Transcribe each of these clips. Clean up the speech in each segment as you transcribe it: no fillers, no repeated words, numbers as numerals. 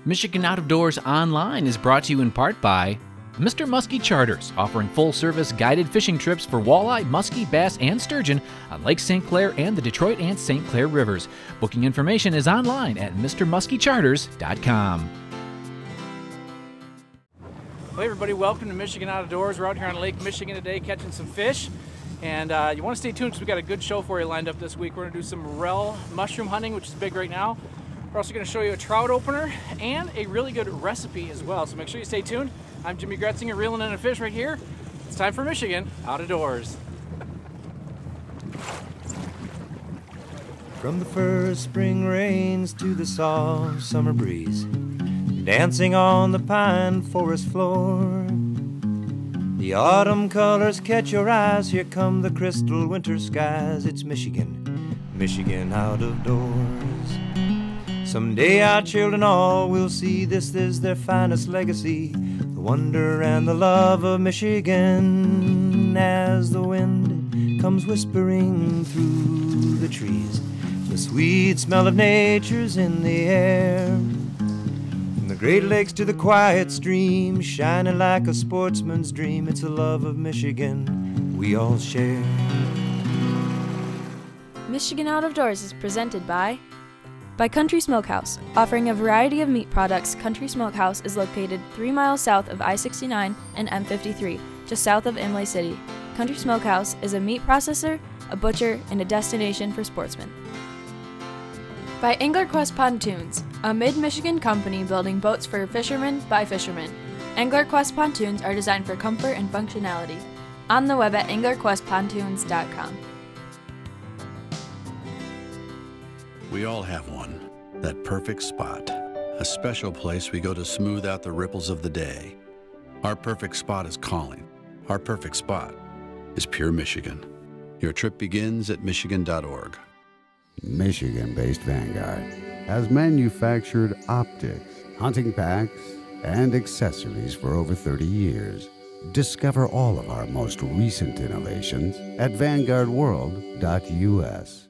Michigan Out of Doors Online is brought to you in part by Mr. Muskie Charters, offering full-service guided fishing trips for walleye, muskie, bass, and sturgeon on Lake St. Clair and the Detroit and St. Clair rivers. Booking information is online at mrmuskiecharters.com. Hey everybody, welcome to Michigan Out of Doors. We're out here on Lake Michigan today catching some fish. And you want to stay tuned because we've got a good show for you lined up this week. We're going to do some morel mushroom hunting, which is big right now. We're also going to show you a trout opener and a really good recipe as well. So make sure you stay tuned. I'm Jimmy Gretzinger, reeling in a fish right here. It's time for Michigan Out of Doors. From the first spring rains to the soft summer breeze, dancing on the pine forest floor, the autumn colors catch your eyes. Here come the crystal winter skies. It's Michigan, Michigan Out of Doors. Someday our children all will see this is their finest legacy, the wonder and the love of Michigan. As the wind comes whispering through the trees, the sweet smell of nature's in the air. From the Great Lakes to the quiet stream, shining like a sportsman's dream, it's the love of Michigan we all share. Michigan Out of Doors is presented by Country Smokehouse. Offering a variety of meat products, Country Smokehouse is located 3 miles south of I-69 and M53, just south of Imlay City. Country Smokehouse is a meat processor, a butcher, and a destination for sportsmen. By Angler Quest Pontoons, a mid-Michigan company building boats for fishermen by fishermen. Angler Quest Pontoons are designed for comfort and functionality. On the web at anglerquestpontoons.com. We all have one, that perfect spot, a special place we go to smooth out the ripples of the day. Our perfect spot is calling. Our perfect spot is pure Michigan. Your trip begins at michigan.org. Michigan-based Vanguard has manufactured optics, hunting packs, and accessories for over 30 years. Discover all of our most recent innovations at vanguardworld.us.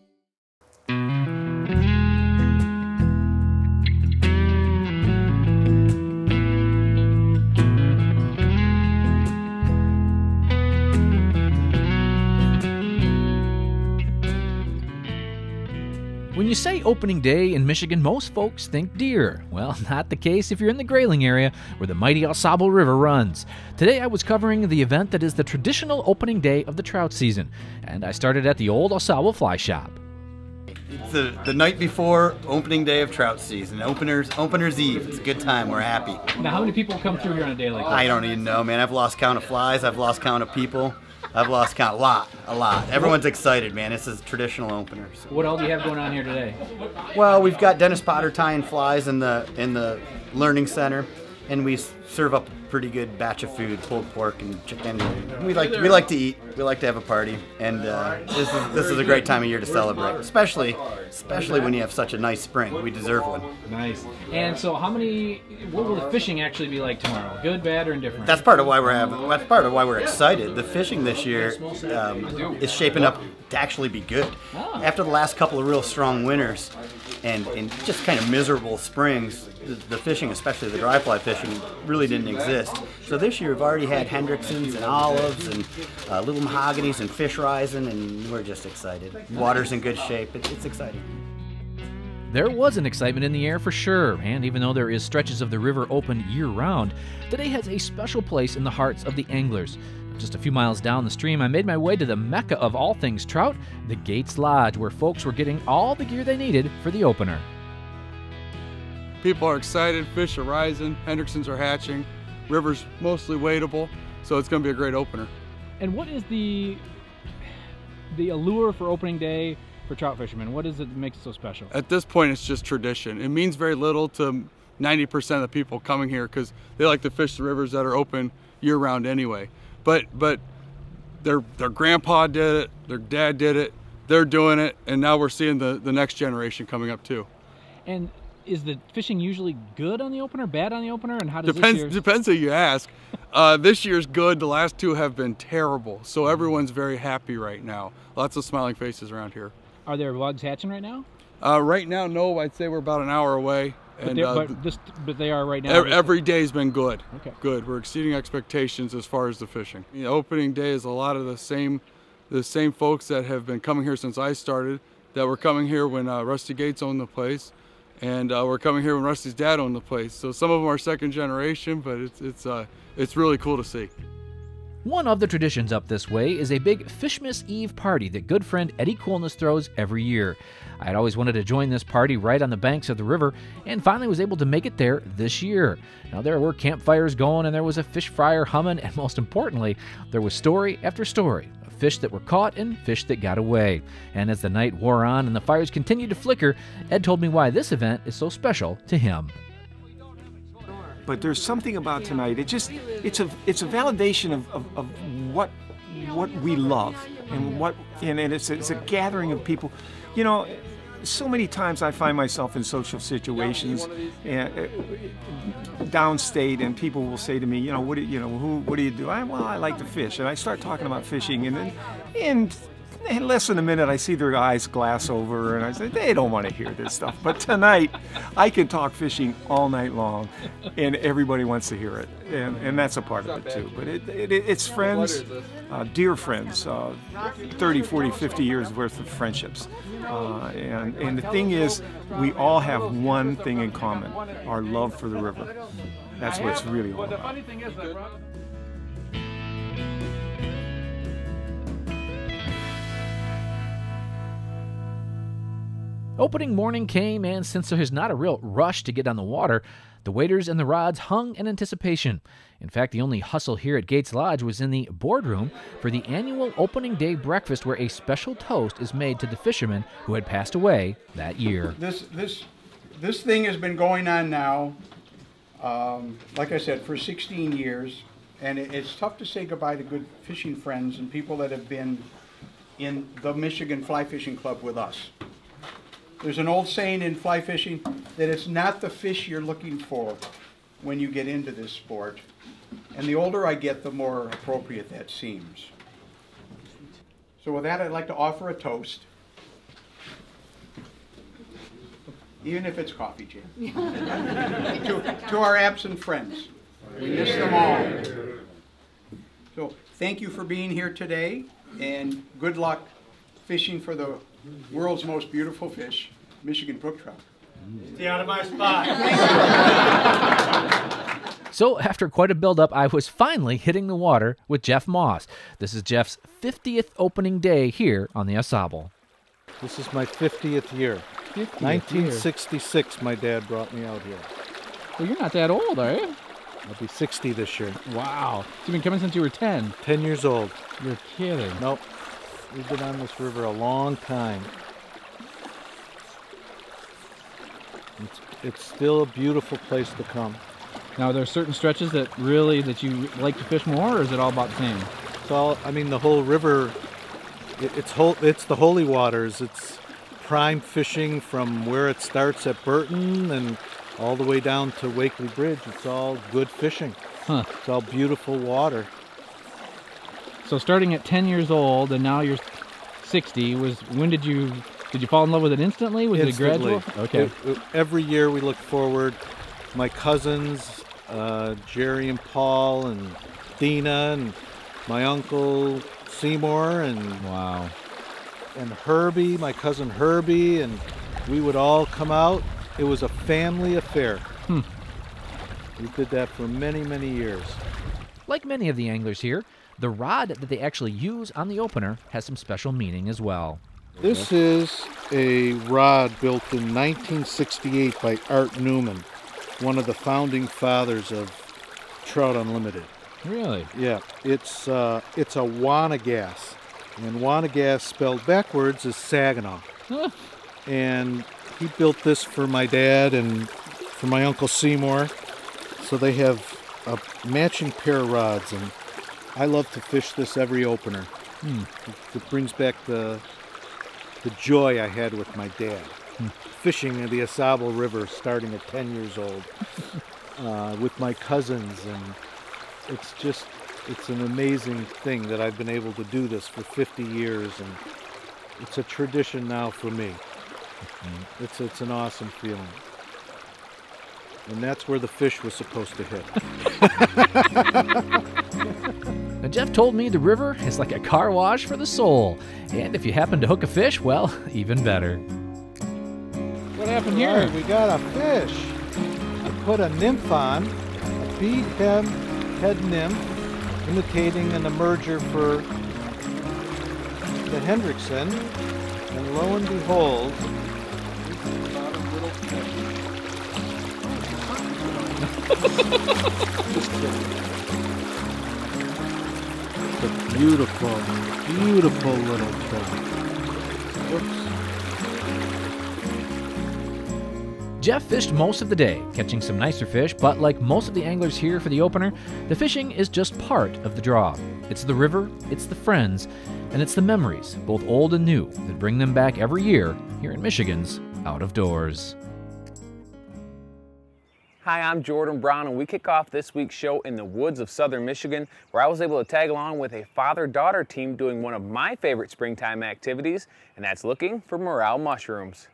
When you say opening day in Michigan, most folks think deer. Well, not the case if you're in the Grayling area where the mighty Au Sable River runs. Today I was covering the event that is the traditional opening day of the trout season, and I started at the old Au Sable Fly Shop. It's the night before opening day of trout season, opener's eve. It's a good time, we're happy. Now, how many people come through here on a day like this? I don't even know, man. I've lost count of flies, I've lost count of people. I've lost count. A lot. Everyone's excited, man. This is traditional openers. What else do you have going on here today? Well, we've got Dennis Potter tying flies in the learning center, and we serve up a pretty good batch of food, pulled pork and chicken. We like to eat. We like to have a party, and this is a great time of year to celebrate, especially when you have such a nice spring. We deserve one. Nice. And so, what will the fishing actually be like tomorrow? Good, bad, or indifferent? That's part of why we're excited. The fishing this year is shaping up to actually be good. Oh. After the last couple of real strong winters and just kind of miserable springs, the fishing, especially the dry fly fishing, really didn't exist. So this year we've already had Hendricksons and olives and little mahoganies and fish rising, and we're just excited. Water's in good shape. It's exciting. There was an excitement in the air for sure, and even though there is stretches of the river open year-round, today has a special place in the hearts of the anglers. Just a few miles down the stream, I made my way to the mecca of all things trout, the Gates Lodge, where folks were getting all the gear they needed for the opener. People are excited, fish are rising, Hendricksons are hatching, river's mostly wadeable, so it's going to be a great opener. And what is the allure for opening day for trout fishermen? What is it that makes it so special? At this point, it's just tradition. It means very little to 90% of the people coming here because they like to fish the rivers that are open year-round anyway. But their grandpa did it, their dad did it, they're doing it, and now we're seeing the next generation coming up too. And is the fishing usually good on the opener, bad on the opener, and how does Depends who you ask. This year's good. The last two have been terrible, so everyone's very happy right now. Lots of smiling faces around here. Are there bugs hatching right now? Right now, no. I'd say we're about an hour away, And but they are right now. Every day's been good. Okay. Good. We're exceeding expectations as far as the fishing. The opening day is a lot of the same folks that have been coming here since I started, that were coming here when Rusty Gates owned the place, and we're coming here when Rusty's dad owned the place. So some of them are second generation, but it's really cool to see. One of the traditions up this way is a big Fishmas Eve party that good friend Eddie Coolness throws every year. I had always wanted to join this party right on the banks of the river, and finally was able to make it there this year. Now there were campfires going, and there was a fish fryer humming, and most importantly, there was story after story of fish that were caught and fish that got away. And as the night wore on and the fires continued to flicker, Ed told me why this event is so special to him. But there's something about tonight. It's a validation of what we love, and it's a gathering of people. You know, so many times I find myself in social situations downstate, and people will say to me, you know, what do you do? Well, I like to fish, and I start talking about fishing, and then in less than a minute, I see their eyes glass over, and I say, they don't want to hear this stuff. But tonight, I can talk fishing all night long, and everybody wants to hear it, and that's a part of it too. But it's friends, dear friends, 30, 40, 50 years worth of friendships. And the thing is, we all have one thing in common, our love for the river. That's what it's really all about. Opening morning came, and since there is not a real rush to get on the water, the waders and the rods hung in anticipation. In fact, the only hustle here at Gates Lodge was in the boardroom for the annual opening day breakfast, where a special toast is made to the fishermen who had passed away that year. This thing has been going on now, like I said, for 16 years, and it's tough to say goodbye to good fishing friends and people that have been in the Michigan Fly Fishing Club with us. There's an old saying in fly fishing that it's not the fish you're looking for when you get into this sport. And the older I get, the more appropriate that seems. So with that, I'd like to offer a toast. Even if it's coffee, Jim. to our absent friends. We miss them all. So thank you for being here today, and good luck fishing for the world's most beautiful fish, Michigan brook trout. Stay out of my spot. So after quite a build-up, I was finally hitting the water with Jeff Moss. This is Jeff's 50th opening day here on the Au Sable. This is my 50th year. 1966, my dad brought me out here. Well, you're not that old, are you? I'll be 60 this year. Wow. So you've been coming since you were 10? 10 years old. You're kidding. Nope. We've been on this river a long time. It's still a beautiful place to come. Now, are there certain stretches that you like to fish more, or is it all about the same? It's all, I mean, the whole river, it's the holy waters. It's prime fishing from where it starts at Burton and all the way down to Wakely Bridge. It's all good fishing. Huh. It's all beautiful water. So starting at 10 years old and now you're 60, did you fall in love with it instantly? Was Instantly. it gradual? Okay. Every year we look forward. My cousins, Jerry and Paul and Dina, and my uncle Seymour, and wow, and Herbie, my cousin Herbie, and we would all come out. It was a family affair. We did that for many, many years. Like many of the anglers here, the rod that they actually use on the opener has some special meaning as well. This is a rod built in 1968 by Art Newman, one of the founding fathers of Trout Unlimited. Really? Yeah. It's a Wanagass, and Wanagass spelled backwards is Saginaw. Huh. And he built this for my dad and for my Uncle Seymour. So they have a matching pair of rods, and I love to fish this every opener. It brings back the joy I had with my dad. Fishing in the Au Sable River starting at 10 years old with my cousins, and it's an amazing thing that I've been able to do this for 50 years, and it's a tradition now for me. It's an awesome feeling. and that's where the fish was supposed to hit. Now, Jeff told me the river is like a car wash for the soul, and if you happen to hook a fish, well, even better. What happened here? Right, we got a fish. I put a nymph on, a bead head nymph, imitating an emerger for the Hendrickson, and lo and behold, we've got a little fish. Just kidding. It's a beautiful, beautiful little trout. Whoops. Jeff fished most of the day, catching some nicer fish, but like most of the anglers here for the opener, the fishing is just part of the draw. It's the river, it's the friends, and it's the memories, both old and new, that bring them back every year here in Michigan's Out of Doors. Hi, I'm Jordan Brown, and we kick off this week's show in the woods of southern Michigan, where I was able to tag along with a father-daughter team doing one of my favorite springtime activities, and that's looking for morel mushrooms.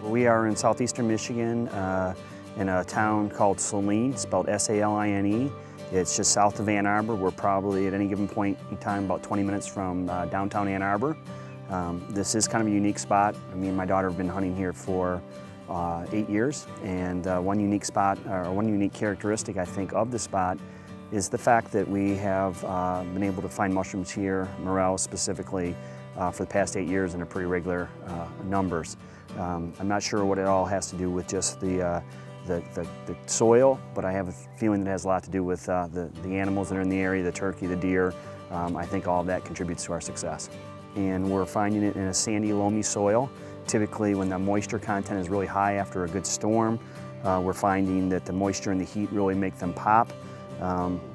We are in southeastern Michigan in a town called Saline, spelled S-A-L-I-N-E. It's just south of Ann Arbor. We're probably at any given point in time about 20 minutes from downtown Ann Arbor. This is kind of a unique spot. Me and my daughter have been hunting here for 8 years, and one unique characteristic I think of the spot is the fact that we have been able to find mushrooms here, morels specifically, for the past 8 years in a pretty regular numbers. I'm not sure what it all has to do with just the soil, but I have a feeling that it has a lot to do with the animals that are in the area, the turkey, the deer. I think all of that contributes to our success. And we're finding it in a sandy, loamy soil. Typically when the moisture content is really high after a good storm, we're finding that the moisture and the heat really make them pop.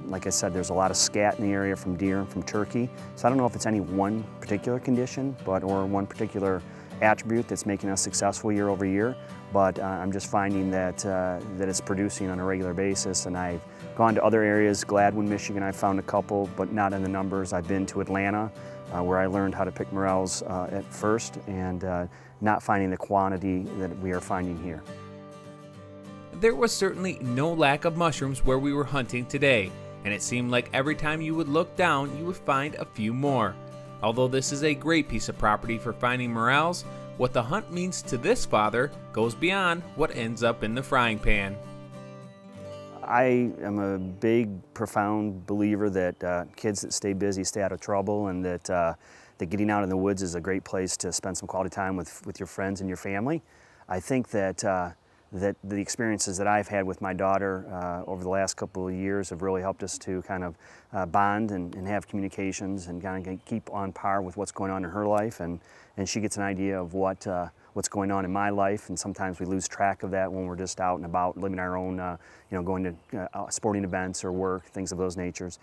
Like I said, there's a lot of scat in the area from deer and from turkey. So I don't know if it's any one particular condition or one particular attribute that's making us successful year over year, but I'm just finding that it's producing on a regular basis. And I've gone to other areas, Gladwin, Michigan, I found a couple, but not in the numbers. I've been to Atlanta, where I learned how to pick morels at first, and not finding the quantity that we are finding here. There was certainly no lack of mushrooms where we were hunting today, and it seemed like every time you would look down, you would find a few more. Although this is a great piece of property for finding morels, what the hunt means to this father goes beyond what ends up in the frying pan. I am a big, profound believer that kids that stay busy stay out of trouble, and that getting out in the woods is a great place to spend some quality time with your friends and your family. I think that that the experiences that I've had with my daughter over the last couple of years have really helped us to kind of bond and have communications and kind of keep on par with what's going on in her life, and she gets an idea of what's going on in my life, and sometimes we lose track of that when we're just out and about living our own, going to sporting events or work, things of those natures.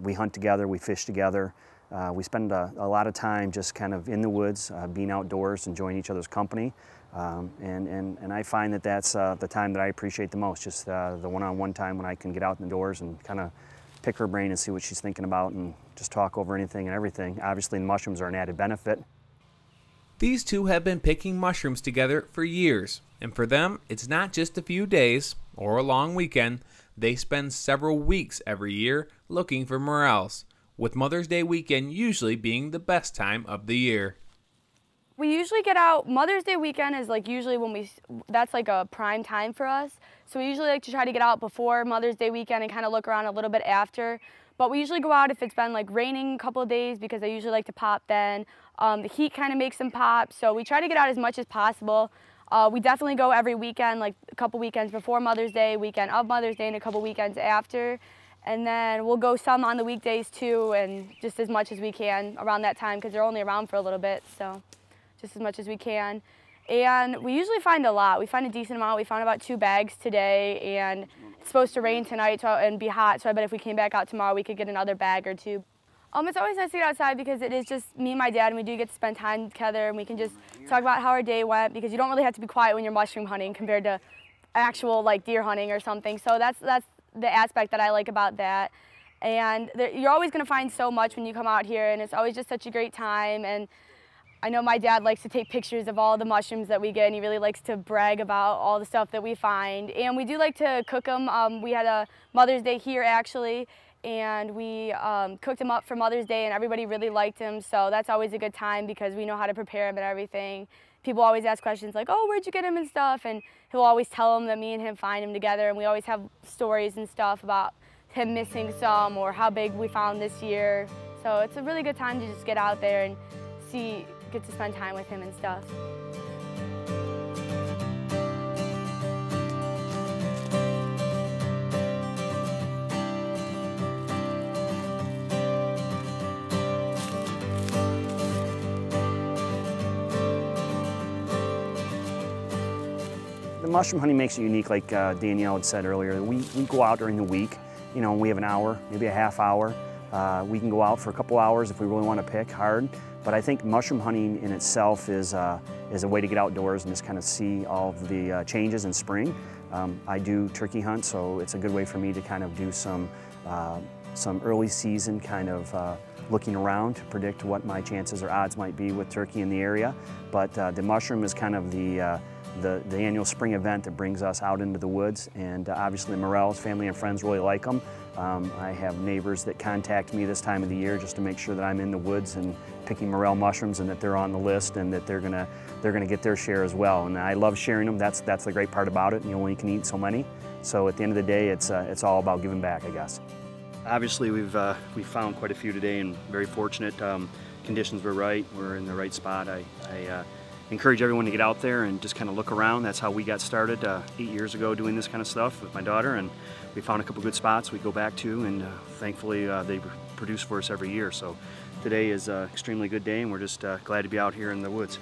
We hunt together, we fish together. We spend a lot of time just kind of in the woods, being outdoors, enjoying each other's company. And I find that that's the time that I appreciate the most, just the one-on-one time when I can get out in the doors and kind of pick her brain and see what she's thinking about and just talk over anything and everything. Obviously, the mushrooms are an added benefit. These two have been picking mushrooms together for years, and for them, it's not just a few days or a long weekend. They spend several weeks every year looking for morels, with Mother's Day weekend usually being the best time of the year. We usually get out, Mother's Day weekend is like usually that's like a prime time for us. So we usually like to try to get out before Mother's Day weekend and kind of look around a little bit after. But we usually go out if it's been like raining a couple of days, because I usually like to pop then. The heat kind of makes them pop, so we try to get out as much as possible. We definitely go every weekend, like a couple weekends before Mother's Day, weekend of Mother's Day, and a couple weekends after. And then we'll go some on the weekdays too, and just as much as we can around that time, because they're only around for a little bit, so just as much as we can. And we usually find a lot. We find a decent amount. We found about 2 bags today, and it's supposed to rain tonight and be hot, so I bet if we came back out tomorrow we could get another bag or 2. It's always nice to get outside because it is just me and my dad, and we do get to spend time together, and we can just talk about how our day went, because you don't really have to be quiet when you're mushroom hunting compared to actual like deer hunting or something. So that's the aspect that I like about that. And you're always going to find so much when you come out here, and it's always just such a great time. And I know my dad likes to take pictures of all the mushrooms that we get, and he really likes to brag about all the stuff that we find. And we do like to cook them. We had a Mother's Day here actually, and we cooked them up for Mother's Day, and everybody really liked them. So that's always a good time because we know how to prepare them and everything. People always ask questions like, oh, where'd you get them and stuff? And he'll always tell them that me and him find them together, and we always have stories and stuff about him missing some or how big we found this year. So it's a really good time to just get out there and get to spend time with him and stuff. The mushroom hunting makes it unique, like Danielle had said earlier. We go out during the week, you know, we have an hour, maybe a half hour. We can go out for a couple hours if we really want to pick hard. But I think mushroom hunting in itself is a way to get outdoors and just kind of see all of the changes in spring. I do turkey hunt, so it's a good way for me to kind of do some early season kind of looking around to predict what my chances or odds might be with turkey in the area. But the mushroom is kind of the annual spring event that brings us out into the woods, and obviously Morel's family and friends really like them. I have neighbors that contact me this time of the year just to make sure that I'm in the woods and picking morel mushrooms and that they're on the list and that they're gonna get their share as well. And I love sharing them. That's the great part about it. You only can eat so many. So at the end of the day, it's all about giving back, I guess. Obviously, we've found quite a few today, and very fortunate. Conditions were right. We're in the right spot. I encourage everyone to get out there and just kind of look around. That's how we got started 8 years ago doing this kind of stuff with my daughter, and we found a couple good spots we go back to, and thankfully they produce for us every year. So today is an extremely good day, and we're just glad to be out here in the woods.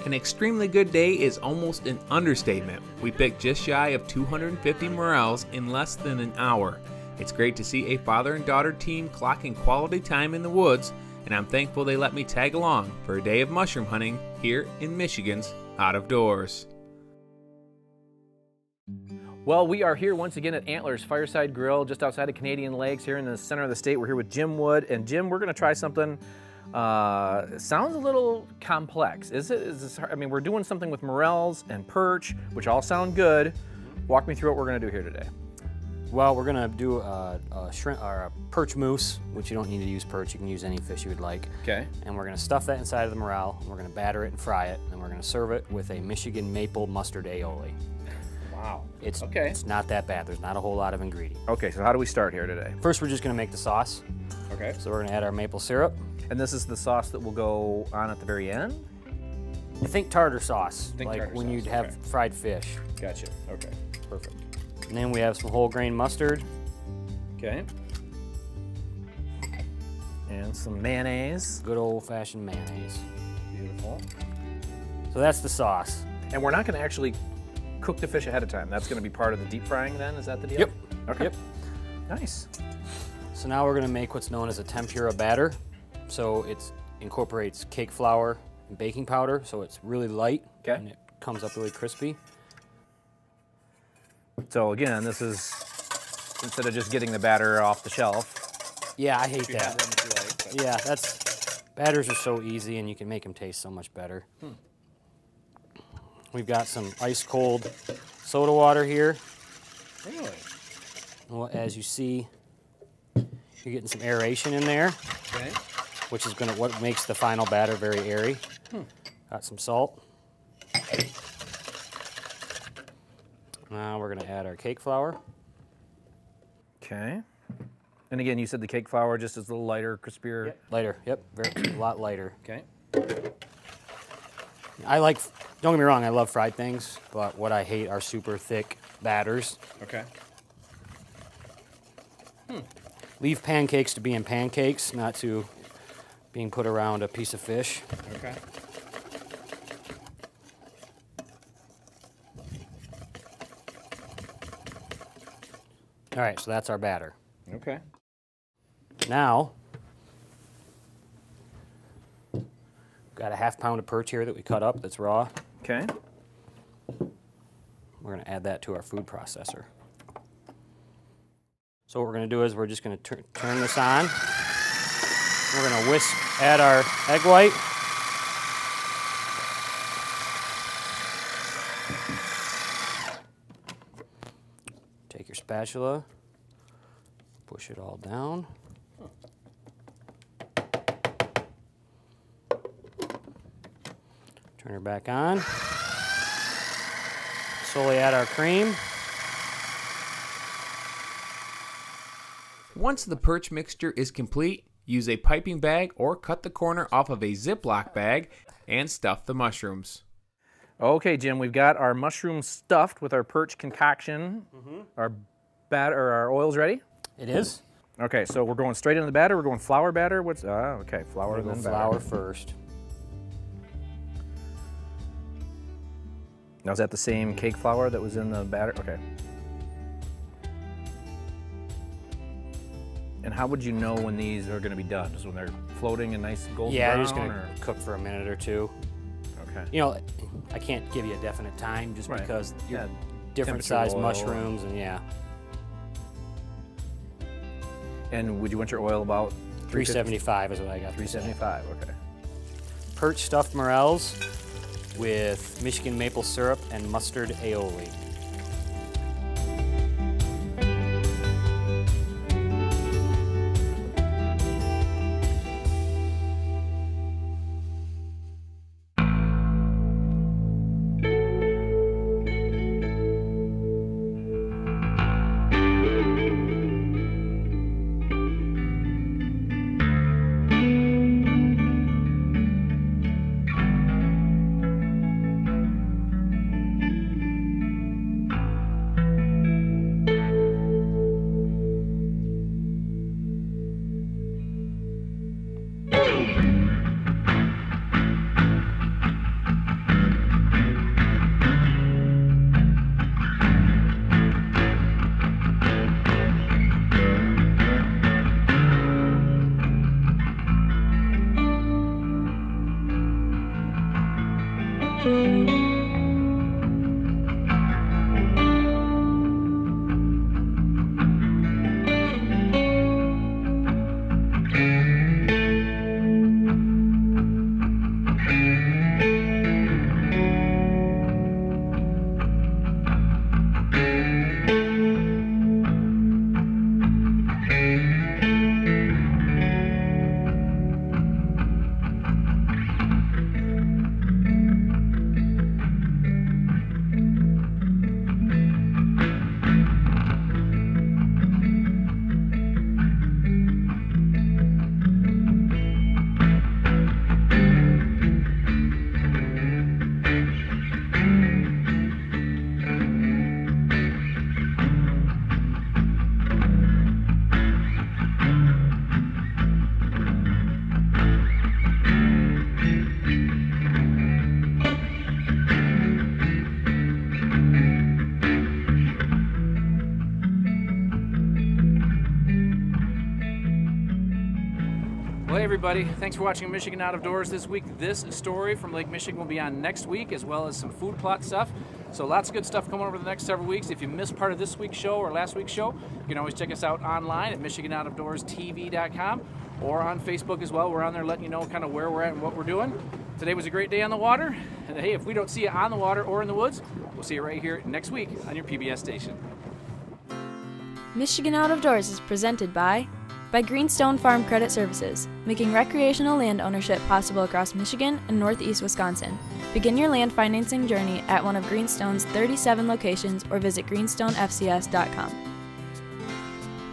An extremely good day is almost an understatement. We picked just shy of 250 morels in less than an hour. It's great to see a father and daughter team clocking quality time in the woods, and I'm thankful they let me tag along for a day of mushroom hunting here in Michigan's Out of Doors. Well, we are here once again at Antlers Fireside Grill, just outside of Canadian Lakes, here in the center of the state. We're here with Jim Wood, and Jim, we're going to try something. Sounds a little complex. Is this? I mean, we're doing something with morels and perch, which all sound good. Walk me through what we're going to do here today. Well, we're gonna do a shrimp or a perch mousse, which you don't need to use perch. You can use any fish you would like. Okay. And we're gonna stuff that inside of the morel. And we're gonna batter it and fry it, and we're gonna serve it with a Michigan maple mustard aioli. Wow. It's not that bad. There's not a whole lot of ingredient. Okay. So how do we start here today? First, we're just gonna make the sauce. Okay. So we're gonna add our maple syrup. And this is the sauce that will go on at the very end? I think tartar sauce, Think like tartar when sauce, you'd have okay. fried fish. Gotcha. Okay. Perfect. And then we have some whole grain mustard. Okay. And some mayonnaise. Good old-fashioned mayonnaise. Beautiful. So that's the sauce. And we're not going to actually cook the fish ahead of time. That's going to be part of the deep frying then? Is that the deal? Yep. Okay. Yep. Nice. So now we're going to make what's known as a tempura batter. So it incorporates cake flour and baking powder, so it's really light. Okay. And it comes up really crispy. So again, this is, instead of just getting the batter off the shelf. Yeah, I hate you have that. one if you like, Yeah, batters are so easy, and you can make them taste so much better. We've got some ice cold soda water here. Really? Well, as you see, you're getting some aeration in there. Okay. Which is what makes the final batter very airy. Got some salt. Now we're gonna add our cake flour. Okay. And again, you said the cake flour just is a little lighter, crispier. Yep. Lighter, yep, a lot lighter. Okay. Don't get me wrong, I love fried things, but what I hate are super thick batters. Okay. Leave pancakes to being pancakes, not to being put around a piece of fish. Okay. All right, so that's our batter. Okay. Now, got a ½ pound of perch here that we cut up that's raw. Okay. We're going to add that to our food processor. So what we're going to do is we're just going to turn this on. We're going to add our egg white. Take your spatula, push it all down. Turn her back on. Slowly add our cream. Once the perch mixture is complete, use a piping bag or cut the corner off of a Ziploc bag and stuff the mushrooms. Okay, Jim, we've got our mushrooms stuffed with our perch concoction. Our batter, or our oil's ready? It is. Okay, so we're going straight into the batter. We're going flour batter. What's okay, flour then batter. Flour first. Now is that the same cake flour that was in the batter? Okay. And how would you know when these are going to be done? Just when they're floating and nice golden brown? Yeah, they're just going to cook for a minute or two. Okay. You know, I can't give you a definite time just because you're different size mushrooms and yeah. And would you want your oil about 375 is what I got. 375, okay. Perch stuffed morels with Michigan maple syrup and mustard aioli. Well, hey everybody, thanks for watching Michigan Out of Doors this week. This story from Lake Michigan will be on next week, as well as some food plot stuff. So lots of good stuff coming over the next several weeks. If you missed part of this week's show or last week's show, you can always check us out online at MichiganOutofDoorsTV.com or on Facebook as well. We're on there letting you know kind of where we're at and what we're doing. Today was a great day on the water. And hey, if we don't see you on the water or in the woods, we'll see you right here next week on your PBS station. Michigan Out of Doors is presented by Greenstone Farm Credit Services, making recreational land ownership possible across Michigan and northeast Wisconsin. Begin your land financing journey at one of Greenstone's 37 locations or visit greenstonefcs.com.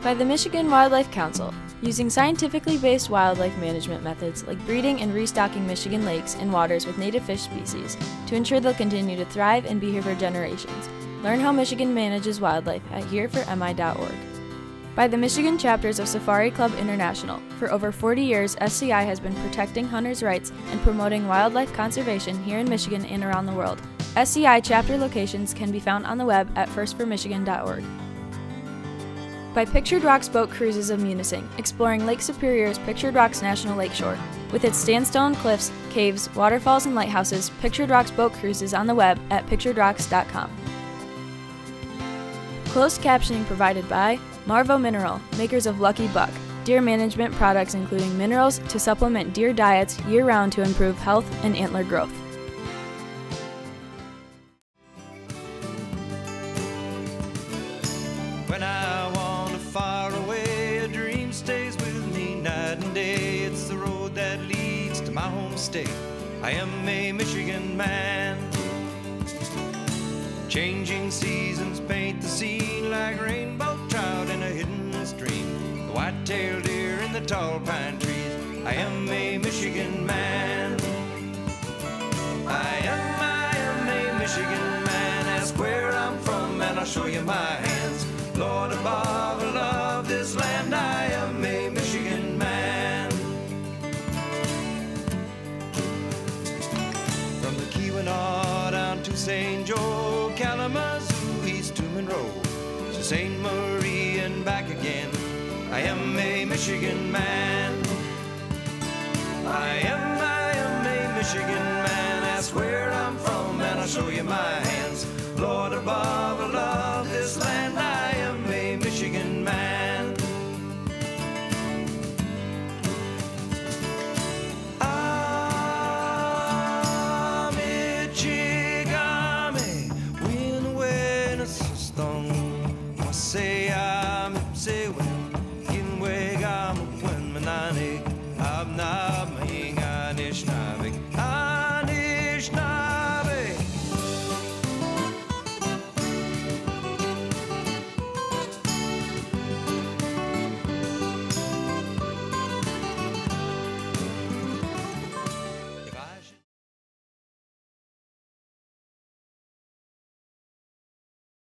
By the Michigan Wildlife Council, using scientifically based wildlife management methods like breeding and restocking Michigan lakes and waters with native fish species to ensure they'll continue to thrive and be here for generations. Learn how Michigan manages wildlife at hereformi.org. By the Michigan chapters of Safari Club International. For over 40 years, SCI has been protecting hunters' rights and promoting wildlife conservation here in Michigan and around the world. SCI chapter locations can be found on the web at firstformichigan.org. By Pictured Rocks Boat Cruises of Munising, exploring Lake Superior's Pictured Rocks National Lakeshore. With its sandstone cliffs, caves, waterfalls, and lighthouses, Pictured Rocks Boat Cruise is on the web at picturedrocks.com. Closed captioning provided by Marvo Mineral, makers of Lucky Buck, deer management products including minerals to supplement deer diets year-round to improve health and antler growth. When I wander far away, a dream stays with me night and day. It's the road that leads to my home state. I am a Michigan man. Changing seasons paint the scene like rainbow trout in a hidden stream. The white-tailed deer in the tall pine trees. I am a Michigan man. I am a Michigan man. Ask where I'm from and I'll show you my hands. Lord above, I love this land. I am a Michigan man. From the Keweenaw down to St. Joe, Kalamazoo, east to Monroe, to St. Marie and back again. I am a Michigan man. I am a Michigan man. Ask where I'm from and I'll show you my hands. Lord above, I love